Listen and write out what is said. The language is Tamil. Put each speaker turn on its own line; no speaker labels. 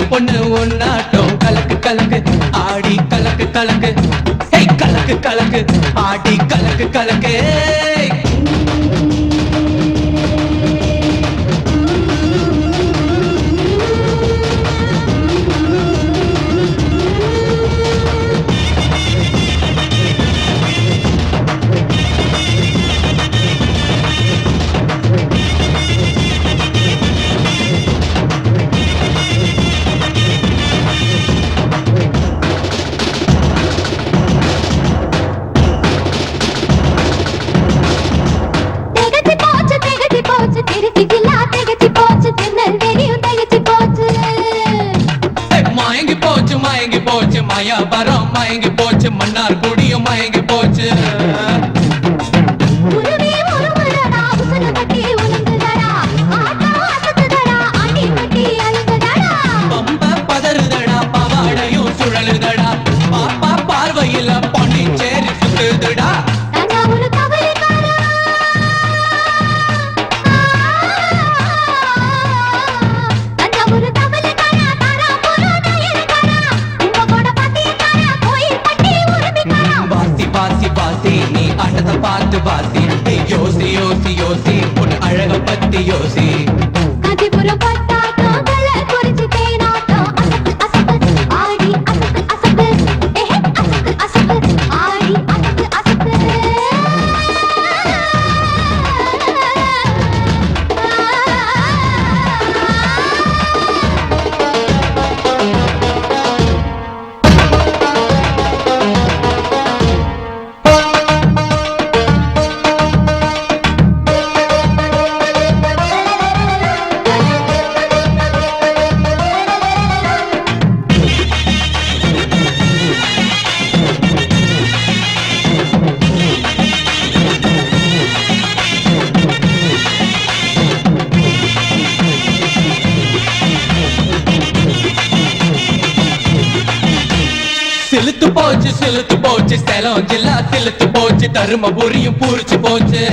பொண்ணு ஒன்னாட்டம் கலக்கு கலக்கு ஆடி கலக்கு கலக்கு கலக்கு கலக்கு ஆடி கலக்கு கலக்கு மயங்கி போச்சு மாயாபரம் மயங்கி போச்சு மன்னார் குடியும் மயங்கி போச்சு பம்ப பதறுதடா பவாடையும் சுழலுதடா பாப்பா பார்வையில பாண்டிச்சேரி சுத்துதுடா நீ ஆட்டத்தை பார்த்து பாசி யோசி யோசி யோசி உன் அழக பத்தி யோசி சிலுத்து போச்சு ஸ்தலம் ஜில்லா சிலுத்து போச்சு தருமபுரியும் பூரிச்சு போச்சு